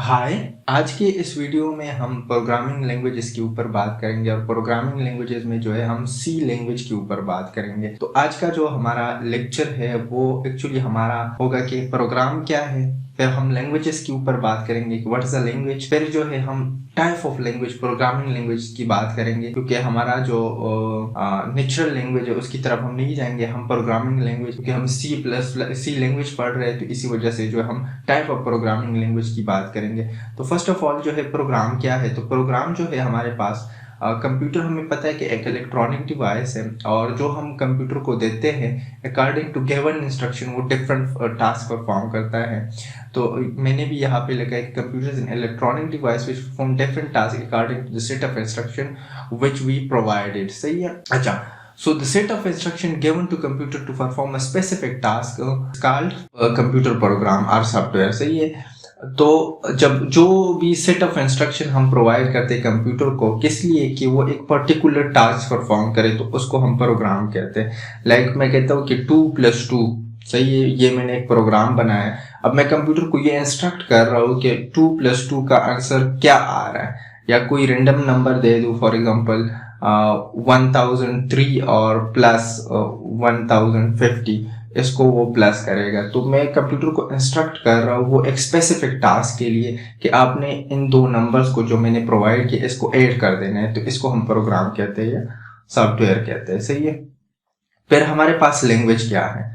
हाय। आज के इस वीडियो में हम प्रोग्रामिंग लैंग्वेजेस के ऊपर बात करेंगे और प्रोग्रामिंग लैंग्वेजेस में जो है हम सी लैंग्वेज के ऊपर बात करेंगे। तो आज का जो हमारा लेक्चर है वो एक्चुअली हमारा होगा कि प्रोग्राम क्या है, फिर हम लैंग्वेजेस के ऊपर बात करेंगे कि व्हाट इज द लैंग्वेज, फिर जो है हम type of language programming language की बात करेंगे, क्योंकि हमारा जो नेचुरल लैंग्वेज है उसकी तरफ हम नहीं जाएंगे, हम प्रोग्रामिंग लैंग्वेज, क्योंकि हम सी लैंग्वेज पढ़ रहे हैं तो इसी वजह से जो है हम टाइप ऑफ प्रोग्रामिंग लैंग्वेज की बात करेंगे। तो फर्स्ट ऑफ ऑल जो है प्रोग्राम क्या है, तो प्रोग्राम जो है हमारे पास कंप्यूटर, हमें पता है कि एक इलेक्ट्रॉनिक डिवाइस है और जो हम कंप्यूटर को देते हैं अकॉर्डिंग टू गिवन इंस्ट्रक्शन वो डिफरेंट टास्क परफॉर्म करता है। तो मैंने भी यहाँ पे लिखा है कि computer is an electronic device which perform different task according to the set of instruction which we provided. सही है। अच्छा, so the set of instruction given to computer to perform a specific task is called computer program or software। सही है। तो जब जो भी set of instruction हम प्रोवाइड करते हैं कंप्यूटर को, किस लिए, कि वो एक पर्टिकुलर टास्क परफॉर्म करे, तो उसको हम प्रोग्राम कहते हैं। लाइक मैं कहता हूँ कि 2+2, सही है, ये मैंने एक प्रोग्राम बनाया है। अब मैं कंप्यूटर को ये इंस्ट्रक्ट कर रहा हूँ कि 2+2 का आंसर क्या आ रहा है, या कोई रेंडम नंबर दे दूँ, फॉर एग्जांपल 1003 और प्लस 1050, इसको वो प्लस करेगा। तो मैं कंप्यूटर को इंस्ट्रक्ट कर रहा हूँ वो एक स्पेसिफिक टास्क के लिए कि आपने इन दो नंबर्स को जो मैंने प्रोवाइड किया इसको ऐड कर देना है, तो इसको हम प्रोग्राम कहते हैं या सॉफ्टवेयर कहते हैं। सही है। फिर हमारे पास लैंग्वेज क्या है,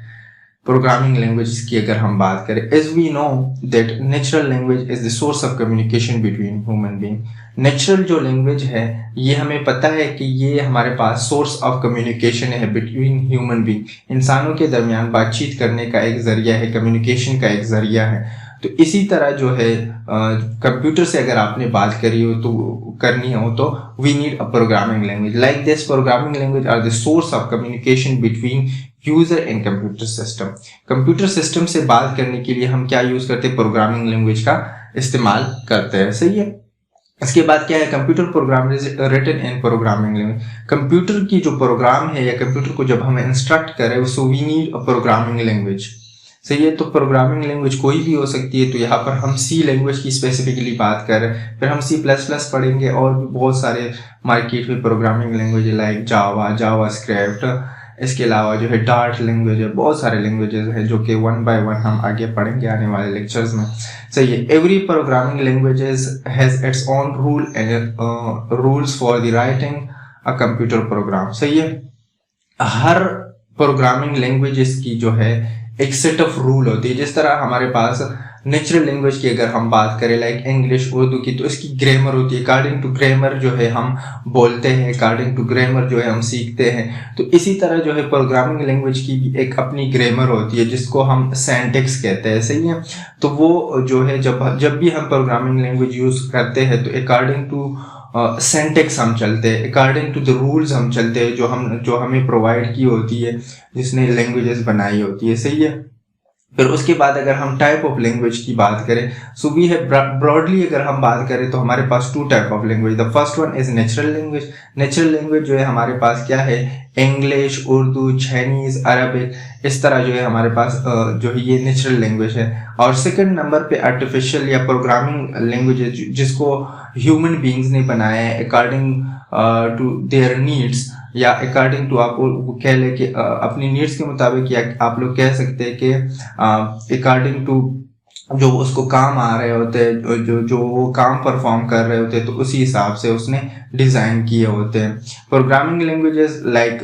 प्रोग्रामिंग लैंग्वेज की अगर हम बात करें, as we know that natural language is the source of communication between human being. Natural जो लैंग्वेज है ये हमें पता है कि ये हमारे पास सोर्स ऑफ कम्युनिकेशन है बिटवीन ह्यूमन बीइंग, इंसानों के दरमियान बातचीत करने का एक जरिया है, कम्युनिकेशन का एक जरिया है। तो इसी तरह जो है कंप्यूटर से अगर आपने बात करनी हो तो we need a programming language. Like this programming language are the source of communication between user and computer system. Computer system से बात करने के लिए हम क्या यूज करते हैं, प्रोग्रामिंग लैंग्वेज का इस्तेमाल करते हैं। सही है। इसके बाद क्या है, computer program is written in programming language. Computer की जो प्रोग्राम है या कंप्यूटर को जब हमें इंस्ट्रक्ट करें, so we need a programming language. सही है। तो प्रोग्रामिंग लैंग्वेज कोई भी हो सकती है, तो यहाँ पर हम सी लैंग्वेज की स्पेसिफिकली बात कर रहे हैं। फिर हम C++ पढ़ेंगे और भी बहुत सारे मार्केट में programming language like Java script, इसके अलावा जो है डार्ट लैंग्वेज है, बहुत सारे लैंग्वेजेस हैं जो कि 1 by 1 हम आगे पढ़ेंगे आने वाले लेक्चर्स में। सही है। Every programming languages has its own rule and rules for the writing a computer program. सही है। हर प्रोग्रामिंग लैंग्वेजेस की जो है एक सेट ऑफ रूल होती है। जिस तरह हमारे पास नेचुरल लैंग्वेज की अगर हम बात करें लाइक इंग्लिश, उर्दू की, तो इसकी ग्रामर होती है, अकॉर्डिंग टू ग्रामर जो है हम बोलते हैं, अकॉर्डिंग टू ग्रामर जो है हम सीखते हैं। तो इसी तरह जो है प्रोग्रामिंग लैंग्वेज की भी एक अपनी ग्रामर होती है जिसको हम सिंटैक्स कहते हैं। सही है। तो वो जो है जब भी हम प्रोग्रामिंग लैंग्वेज यूज करते हैं तो अकॉर्डिंग टू सिंटैक्स हम चलते हैं, अकॉर्डिंग टू द रूल्स हम चलते हैं जो हमें प्रोवाइड की होती है, जिसने लैंग्वेजेस बनाई होती है। सही है। फिर उसके बाद अगर हम टाइप ऑफ लैंग्वेज की बात करें, सो वी है ब्रॉडली अगर हम बात करें तो हमारे पास 2 type of language. The first one is natural language. Natural language जो है हमारे पास क्या है, इंग्लिश, उर्दू, चाइनीज, अरबिक, इस तरह जो है हमारे पास जो है ये नेचुरल लैंग्वेज है। और सेकंड नंबर पे आर्टिफिशियल या प्रोग्रामिंग लैंग्वेज जिसको ह्यूमन बीइंग्स ने बनाया है अकॉर्डिंग टू देयर नीड्स, या अकॉर्डिंग टू आप कह ले कि अपनी नीड्स के मुताबिक, या आप लोग कह सकते हैं कि अकॉर्डिंग टू जो उसको काम आ रहे होते हैं, जो वो काम परफॉर्म कर रहे होते हैं, तो उसी हिसाब से उसने डिज़ाइन किए होते हैं। प्रोग्रामिंग लैंग्वेजेस लाइक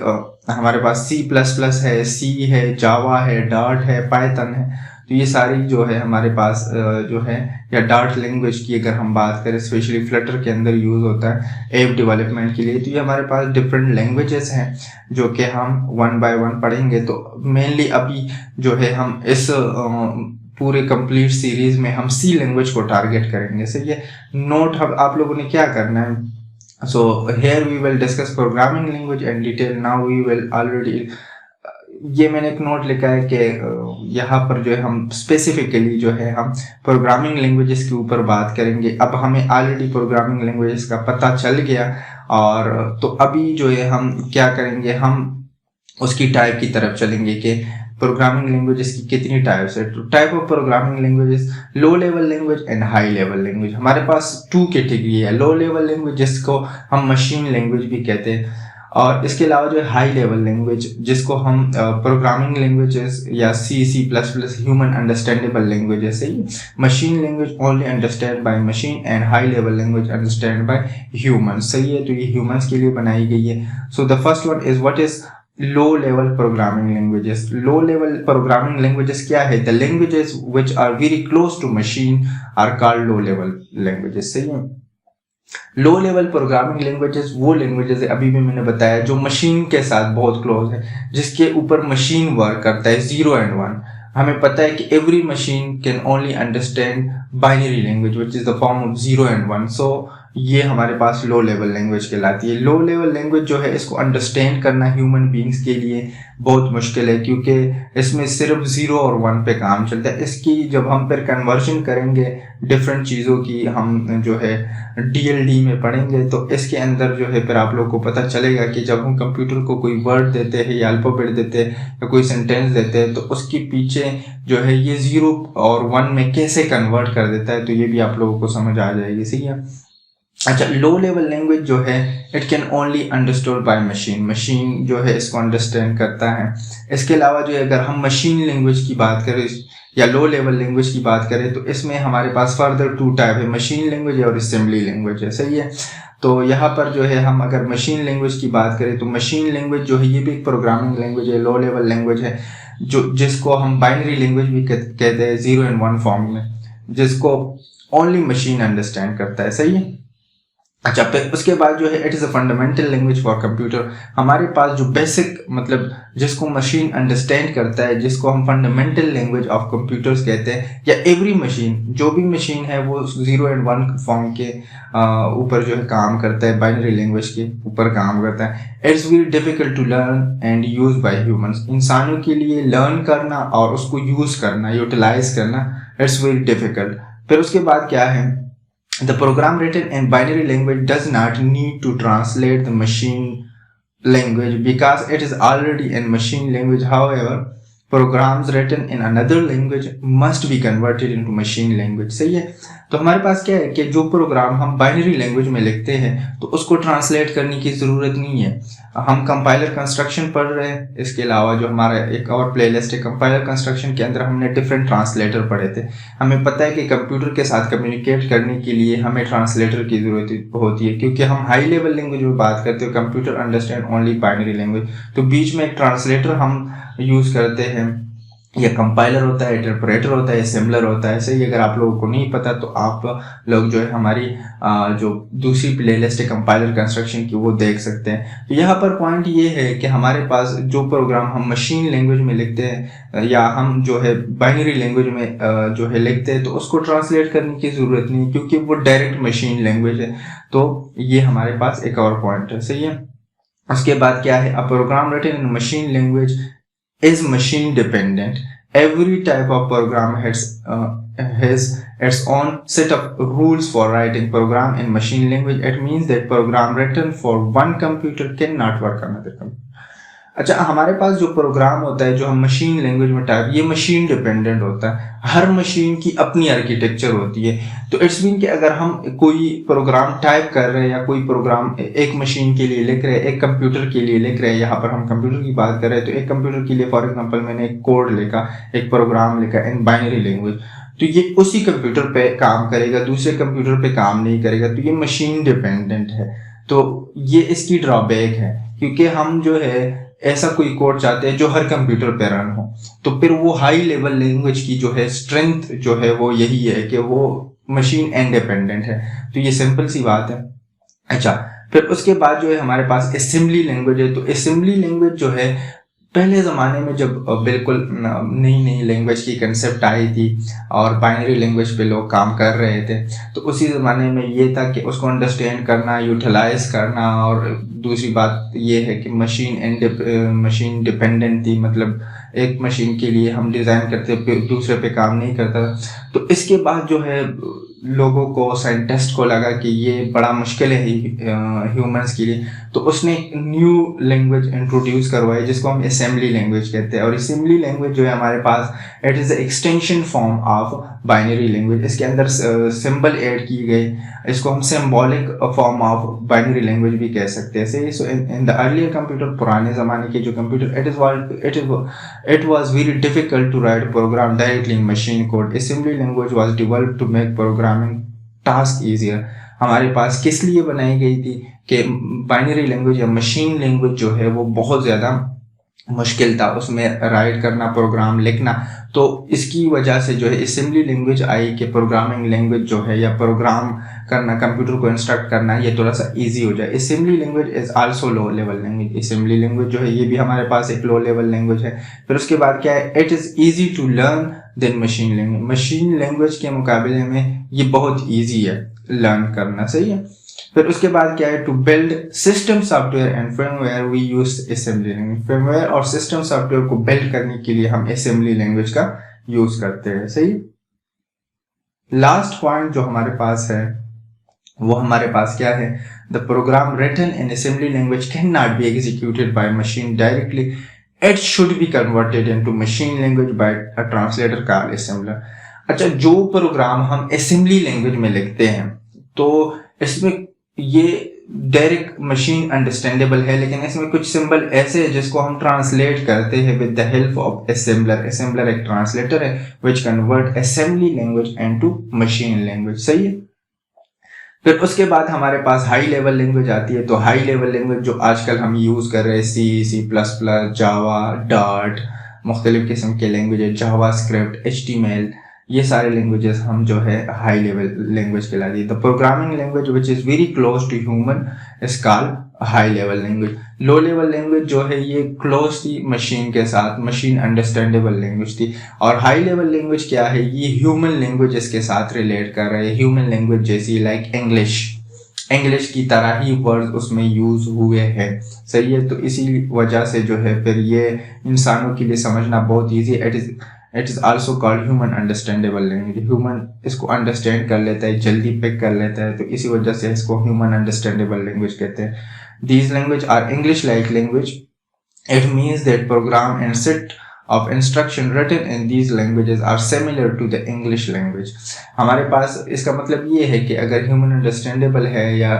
हमारे पास C++ है, सी है, जावा है, डार्ट है, पाइथन है। तो ये सारी जो है हमारे पास जो है, या डार्ट लैंग्वेज की अगर हम बात करें, स्पेशली फ्लटर के अंदर यूज होता है ऐप डेवलपमेंट के लिए। तो ये हमारे पास डिफरेंट लैंग्वेजेस हैं जो कि हम 1 by 1 पढ़ेंगे। तो मेनली अभी जो है हम इस पूरे कंप्लीट सीरीज में हम सी लैंग्वेज को टारगेट करेंगे। सही है। नोट आप लोगों ने क्या करना है, so here we will discuss programming language in detail. Now we will already, ये मैंने एक नोट लिखा है कि यहाँ पर जो है हम स्पेसिफिकली जो है हम प्रोग्रामिंग लैंग्वेजेस के ऊपर बात करेंगे। अब हमें ऑलरेडी प्रोग्रामिंग लैंग्वेजेस का पता चल गया, और तो अभी जो है हम क्या करेंगे, हम उसकी टाइप की तरफ चलेंगे कि प्रोग्रामिंग लैंग्वेजेस की कितनी टाइप्स है। तो type of programming languages, low level language and high level language. हमारे पास 2 कैटेगरी है, लो लेवल लैंग्वेज जिसको हम मशीन लैंग्वेज भी कहते हैं, और इसके अलावा जो है हाई लेवल लैंग्वेज जिसको हम प्रोग्रामिंग लैंग्वेजेस या C++ ह्यूमन अंडरस्टैंडेबल लैंग्वेज है। सही, machine language only understand by machine and high level language understand by human. सही है, तो ये ह्यूमंस के लिए बनाई गई है। So the first one is what is low level programming languages. Low level programming languages क्या है? The languages which are very close to machine are called low level languages. सही है, लो लेवल प्रोग्रामिंग लैंग्वेजेस वो languages है, अभी भी मैंने बताया, जो मशीन के साथ बहुत क्लोज है, जिसके ऊपर मशीन वर्क करता है, 0 and 1। हमें पता है कि every machine can only understand binary language which is the form of 0 and 1। सो ये हमारे पास लो लेवल लैंग्वेज कहलाती है। लो लेवल लैंग्वेज जो है इसको अंडरस्टैंड करना ह्यूमन बींग्स के लिए बहुत मुश्किल है, क्योंकि इसमें सिर्फ 0 और 1 पे काम चलता है। इसकी जब हम फिर कन्वर्जन करेंगे डिफरेंट चीज़ों की, हम जो है DLD में पढ़ेंगे, तो इसके अंदर जो है फिर आप लोग को पता चलेगा कि जब हम कंप्यूटर को कोई वर्ड देते हैं या अल्फ़ाबेट देते हैं या कोई सेंटेंस देते हैं, तो उसके पीछे जो है ये 0 और 1 में कैसे कन्वर्ट कर देता है, तो ये भी आप लोगों को समझ आ जाएगी। सही है। अच्छा, लो लेवल लैंग्वेज जो है it can only understood by machine. Machine जो है इसको अंडरस्टैंड करता है। इसके अलावा जो है अगर हम मशीन लैंग्वेज की बात करें या लो लेवल लैंग्वेज की बात करें, तो इसमें हमारे पास फर्दर 2 टाइप है, मशीन लैंग्वेज और असेंबली लैंग्वेज है। सही है, तो यहाँ पर जो है हम अगर मशीन लैंग्वेज की बात करें, तो मशीन लैंग्वेज जो है ये भी एक प्रोग्रामिंग लैंग्वेज है, लो लेवल लैंग्वेज है, जो जिसको हम बाइनरी लैंग्वेज भी कहते हैं, 0 and 1 फॉर्म में, जिसको ओनली मशीन अंडरस्टैंड करता है। सही है। अच्छा, फिर उसके बाद जो है it is a fundamental language for computer. हमारे पास जो बेसिक मतलब जिसको मशीन अंडरस्टैंड करता है, जिसको हम फंडामेंटल लैंग्वेज ऑफ कंप्यूटर्स कहते हैं, या एवरी मशीन, जो भी मशीन है वो 0 and 1 फॉर्म के ऊपर जो है काम करता है, बाइनरी लैंग्वेज के ऊपर काम करता है। It's very difficult to learn and use by humans. इंसानों के लिए लर्न करना और उसको यूज करना, यूटिलाइज करना, इट्स वेरी डिफिकल्ट। फिर उसके बाद क्या है, the program written in binary language does not need to translate the machine language because it is already in machine language. However, programs written in another language must be converted into machine language. सही है, तो हमारे पास क्या है कि जो programme हम बाइनरी लैंग्वेज में लिखते हैं तो उसको ट्रांसलेट करने की ज़रूरत नहीं है। हम कंपाइलर कंस्ट्रक्शन पढ़ रहे हैं, इसके अलावा जो हमारा एक और प्लेलिस्ट है कंपाइलर कंस्ट्रक्शन, के अंदर हमने डिफरेंट ट्रांसलेटर पढ़े थे। हमें पता है कि कंप्यूटर के साथ कम्युनिकेट करने के लिए हमें ट्रांसलेटर की ज़रूरत होती है, क्योंकि हम हाई लेवल लैंग्वेज में बात करते हो, computer understand only binary language, तो बीच में एक ट्रांसलेटर हम यूज़ करते हैं, या कंपाइलर होता है, इंटरप्रेटर होता है, असेंबलर होता है। सही, अगर आप लोगों को नहीं पता तो आप लोग जो है हमारी जो दूसरी प्लेलिस्ट है कंपाइलर कंस्ट्रक्शन की, वो देख सकते हैं। तो यहाँ पर पॉइंट ये है कि हमारे पास जो प्रोग्राम हम मशीन लैंग्वेज में लिखते हैं या हम जो है बाइनरी लैंग्वेज में जो है लिखते हैं, तो उसको ट्रांसलेट करने की ज़रूरत नहीं, क्योंकि वो डायरेक्ट मशीन लैंग्वेज है। तो ये हमारे पास एक और पॉइंट है। सही है। उसके बाद क्या है, a program written in machine language is machine dependent. Every type of program has its own set of rules for writing program in machine language. It means that program written for one computer cannot work on another computer. अच्छा, हमारे पास जो programme होता है जो हम machine language में type, ये machine dependent होता है। हर मशीन की अपनी आर्किटेक्चर होती है। तो इट्स मीन कि अगर हम कोई प्रोग्राम टाइप कर रहे हैं या कोई प्रोग्राम एक मशीन के लिए लिख रहे हैं, एक कंप्यूटर के लिए लिख रहे हैं, यहाँ पर हम कंप्यूटर की बात कर रहे हैं, तो एक कंप्यूटर के लिए फॉर एग्जांपल मैंने एक कोड लिखा, एक प्रोग्राम लिखा इन बाइनरी लैंग्वेज, तो ये उसी कंप्यूटर पे काम करेगा, दूसरे कंप्यूटर पे काम नहीं करेगा। तो ये मशीन डिपेंडेंट है। तो ये इसकी ड्रॉबैक है, क्योंकि हम जो है ऐसा कोई कोड चाहते हैं जो हर कंप्यूटर पे रन हो, तो फिर वो हाई लेवल लैंग्वेज की जो है स्ट्रेंथ जो है वो यही है कि वो मशीन इंडिपेंडेंट है। तो ये सिंपल सी बात है। अच्छा, फिर उसके बाद जो है हमारे पास असेंबली लैंग्वेज है। तो असेंबली लैंग्वेज जो है पहले ज़माने में जब बिल्कुल नई नई लैंग्वेज की कंसेप्ट आई थी और बाइनरी लैंग्वेज पे लोग काम कर रहे थे, तो उसी ज़माने में ये था कि उसको अंडरस्टैंड करना, यूटिलाइज करना, और दूसरी बात ये है कि मशीन डिपेंडेंट थी, मतलब एक मशीन के लिए हम डिज़ाइन करते दूसरे पे काम नहीं करता। तो इसके बाद जो है लोगों को, साइंटिस्ट को लगा कि ये बड़ा मुश्किल है ह्यूमंस के लिए, तो उसने एक न्यू लैंग्वेज इंट्रोड्यूस करवाई जिसको हम असेंबली लैंग्वेज कहते हैं। और असेंबली लैंग्वेज जो है हमारे पास, it is the extension form of binary language. इसके अंदर सिंबल ऐड किए गए, इसको हम symbolic form of binary language भी कह सकते हैं। So in the earlier computer, पुराने ज़माने के जो computer, it was very difficult to write program directly in machine code. Assembly language was developed to make programming task easier. हमारे पास किस लिए बनाई गई थी कि बाइनरी लैंग्वेज या मशीन लैंग्वेज जो है वो बहुत ज़्यादा मुश्किल था उसमें राइट करना, प्रोग्राम लिखना। तो इसकी वजह से जो है असेंबली लैंग्वेज आई कि प्रोग्रामिंग लैंग्वेज जो है या प्रोग्राम करना, कंप्यूटर को इंस्ट्रक्ट करना, ये थोड़ा सा इजी हो जाए। Assembly language is also low level language. Assembly language जो है ये भी हमारे पास एक लो लेवल लैंग्वेज है। फिर उसके बाद क्या है, it is easy to learn then machine language. Machine language के मुकाबले में ये बहुत ईजी है लर्न करना, सही है। फिर उसके बाद क्या है, to build system software and firmware we use assembly language. Firmware और सिस्टम सॉफ्टवेयर को बिल्ड करने के लिए हम असेंबली लैंग्वेज का यूज करते हैं, सही। लास्ट पॉइंट जो हमारे पास है वो हमारे पास क्या है, the program written in assembly language can not be executed by machine directly, it should be converted into machine language by a translator called assembler. अच्छा, जो प्रोग्राम हम असेंबली लैंग्वेज में लिखते हैं तो इसमें ये डायरेक्ट मशीन अंडरस्टैंडेबल है, लेकिन इसमें कुछ सिंबल ऐसे है जिसको हम ट्रांसलेट करते हैं with the help of assembler. Assembler एक ट्रांसलेटर है which convert assembly language into machine language, सही है। फिर उसके बाद हमारे पास हाई लेवल लैंग्वेज आती है। तो हाई लेवल लैंग्वेज जो आजकल हम यूज़ कर रहे हैं, C++, जावा, डार्ट, मुख्तलिफ किस्म के लैंग्वेज, जावा स्क्रिप्ट, HTML, ये सारे लैंग्वेजेस हम जो है हाई लेवल लैंग्वेज कहलाती है। The programming language which is very close to human is called high level language. Low level language जो है ये क्लोज थी मशीन के साथ, मशीन अंडरस्टैंडेबल लैंग्वेज थी। और हाई लेवल लैंग्वेज क्या है, ये ह्यूमन लैंग्वेज के साथ रिलेट कर रहे हैं, ह्यूमन लैंग्वेज जैसी, लाइक इंग्लिश की तरह ही वर्ड उसमें यूज हुए हैं, सही है। तो इसी वजह से जो है फिर ये इंसानों के लिए समझना बहुत easy. It is also called human understandable language. Human इसको अंडरस्टैंड कर लेता है, जल्दी पिक कर लेता है, तो इसी वजह से इसको ह्यूमन अंडरस्टैंडेबल लैंग्वेज कहते हैं। These language are English-like language. It means that program and set of instruction written in these languages are similar to the English language. हमारे पास इसका मतलब ये है कि अगर ह्यूमन अंडरस्टैंडेबल है या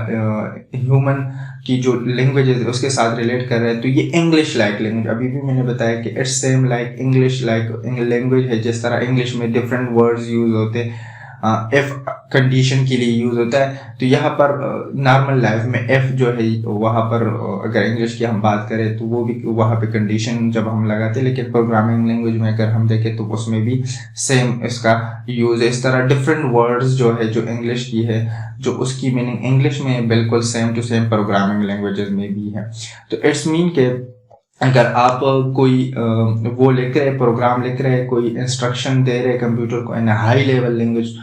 ह्यूमन की जो लैंग्वेज है उसके साथ रिलेट कर रहा है, तो ये इंग्लिश लाइक लैंग्वेज, अभी भी मैंने बताया कि it's same like English like language है। जिस तरह इंग्लिश में डिफरेंट वर्ड्स यूज होते हैं, इफ कंडीशन के लिए यूज होता है, तो यहाँ पर नॉर्मल लाइफ में इफ जो है वहाँ पर अगर इंग्लिश की हम बात करें तो वो भी वहाँ पे कंडीशन जब हम लगाते हैं, लेकिन प्रोग्रामिंग लैंग्वेज में अगर हम देखें तो उसमें भी सेम इसका यूज है। इस तरह डिफरेंट वर्ड्स जो है जो इंग्लिश की है, जो उसकी मीनिंग इंग्लिश में बिल्कुल same to same programming languages में भी है। तो इट्स मीन के अगर आप कोई वो लिख रहे, प्रोग्राम लिख रहे, कोई इंस्ट्रक्शन दे रहे कंप्यूटर को इन हाई लेवल लैंग्वेज,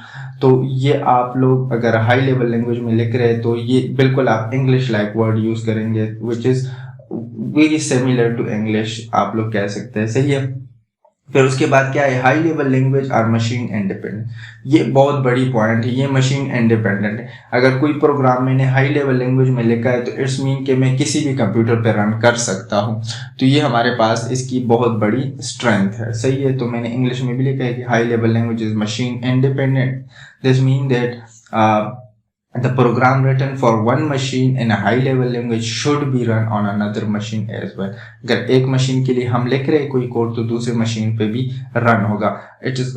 तो ये आप लोग अगर हाई लेवल लैंग्वेज में लिख रहे हैं तो ये बिल्कुल आप इंग्लिश लाइक वर्ड यूज करेंगे which is very similar to English, आप लोग कह सकते हैं, सही है। फिर उसके बाद क्या है, हाई लेवल लैंग्वेज और मशीन इंडिपेंडेंट। ये बहुत बड़ी पॉइंट है, ये मशीन इंडिपेंडेंट है। अगर कोई प्रोग्राम मैंने हाई लेवल लैंग्वेज में लिखा है तो इट्स मीन कि मैं किसी भी कंप्यूटर पर रन कर सकता हूँ। तो ये हमारे पास इसकी बहुत बड़ी स्ट्रेंथ है, सही है। तो मैंने इंग्लिश में भी लिखा है कि high level language is machine independent. This mean that the program written for one machine in a high level language should be run on another machine as well. अगर एक मशीन के लिए हम लिख रहे हैं कोई कोड तो दूसरी मशीन पे भी रन होगा। It is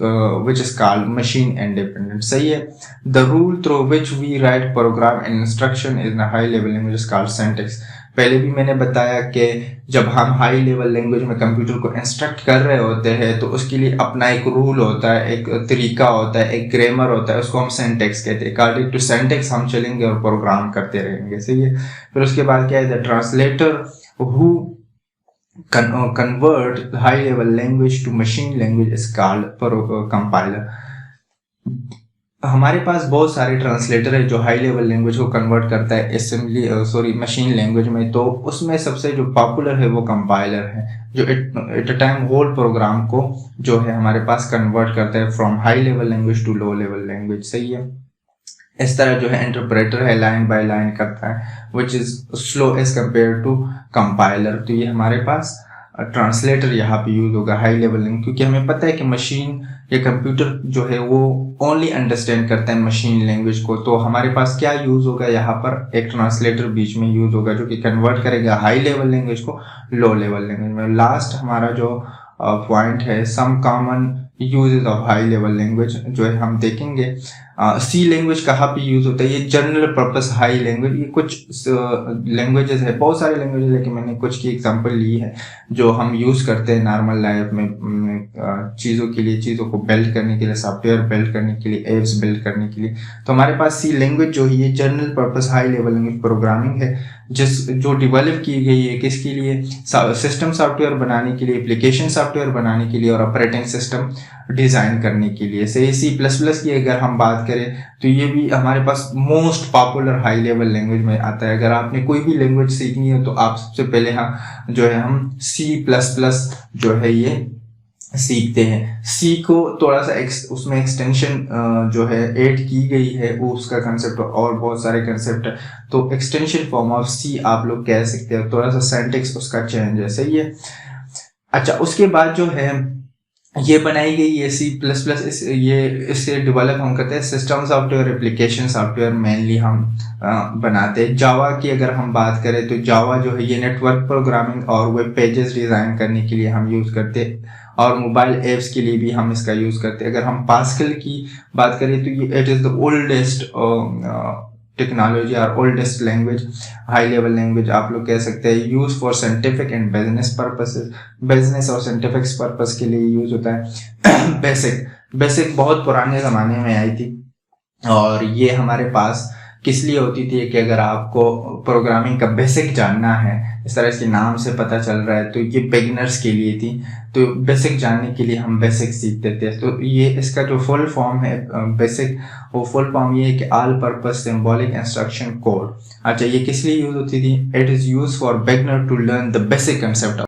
which is called machine independent, सही है। The rule through which we write program and instruction in a high level language is called syntax. पहले भी मैंने बताया कि जब हम हाई लेवल लैंग्वेज में कंप्यूटर को इंस्ट्रक्ट कर रहे होते हैं तो उसके लिए अपना एक रूल होता है, एक तरीका होता है, एक ग्रामर होता है, उसको हम सिंटैक्स कहते हैं। अकॉर्डिंग टू सिंटैक्स हम चलेंगे और प्रोग्राम करते रहेंगे, सही है। फिर उसके बाद क्या है, the translator who convert high level language to machine language is called compiler. हमारे पास बहुत सारे ट्रांसलेटर है जो हाई लेवल लैंग्वेज को कन्वर्ट करता है मशीन लैंग्वेज में। तो उसमें सबसे जो पॉपुलर है वो कंपाइलर है, जो at a time whole program को जो है हमारे पास कन्वर्ट करता है from high level language to low level language. सही है। इस तरह जो है इंटरप्रेटर है लाइन बाय लाइन करता है, which is slow as compare to compiler. तो ये हमारे पास ट्रांसलेटर यहाँ पे यूज होगा हाई लेवल लैंग्वेज, क्योंकि हमें पता है कि मशीन या कंप्यूटर जो है वो ओनली अंडरस्टैंड करता है मशीन लैंग्वेज को। तो हमारे पास क्या यूज होगा, यहाँ पर एक ट्रांसलेटर बीच में यूज होगा जो कि कन्वर्ट करेगा हाई लेवल लैंग्वेज को लो लेवल लैंग्वेज में। लास्ट हमारा जो पॉइंट है some common uses of high level language जो है हम देखेंगे। सी लैंग्वेज कहाँ पे यूज होता है, ये जनरल पर्पस हाई लैंग्वेज। ये कुछ लैंग्वेजेस है, बहुत सारे लैंग्वेज, लेकिन मैंने कुछ की एग्जांपल ली है जो हम यूज करते हैं नॉर्मल लाइफ में चीज़ों के लिए, चीज़ों को बिल्ड करने के लिए, सॉफ्टवेयर बिल्ड करने के लिए, एप्स बिल्ड करने के लिए। तो हमारे पास सी लैंग्वेज जो है ये general purpose high level language programming है, जो डिवेलप की गई है किसके लिए, सिस्टम सॉफ्टवेयर बनाने के लिए, एप्लीकेशन सॉफ्टवेयर बनाने के लिए और ऑपरेटिंग सिस्टम डिजाइन करने के लिए। से C++ की अगर हम बात करें तो ये भी हमारे पास most popular high level language में आता है। अगर आपने कोई भी लैंग्वेज सीखनी है तो आप सबसे पहले हम C++ जो है ये सीखते हैं। सी को थोड़ा सा उसमें एक्सटेंशन जो है ऐड की गई है, वो उसका कंसेप्ट और बहुत सारे कंसेप्ट है, तो एक्सटेंशन फॉर्म ऑफ सी आप लोग कह सकते हैं। थोड़ा सा सिंटैक्स उसका चेंज है। सही है। अच्छा, उसके बाद जो है ये बनाई गई है C++, इससे डेवलप हम करते हैं system software, application software mainly हम बनाते हैं। जावा की अगर हम बात करें तो जावा जो है ये नेटवर्क प्रोग्रामिंग और वेब पेजेस डिज़ाइन करने के लिए हम यूज़ करते हैं, और मोबाइल ऐप्स के लिए भी हम इसका यूज़ करते हैं। अगर हम पास्कल की बात करें तो ये it is the oldest technology और oldest language, high level language आप लोग कह सकते हैं। Use for scientific and business purposes, business और साइंटिफिक पर्पस के लिए यूज होता है। बेसिक बहुत पुराने ज़माने में आई थी, और ये हमारे पास किस लिए होती थी कि अगर आपको प्रोग्रामिंग का बेसिक जानना है, इस तरह इसके नाम से पता चल रहा है, तो ये बिगिनर्स के लिए थी। तो बेसिक जानने के लिए हम बेसिक सीखते थे। तो ये इसका जो फुल फॉर्म है बेसिक, वो फुल फॉर्म ये है कि all purpose symbolic instruction code. अच्छा, ये किस लिए यूज होती थी? It is use for beginner to learn the basic concept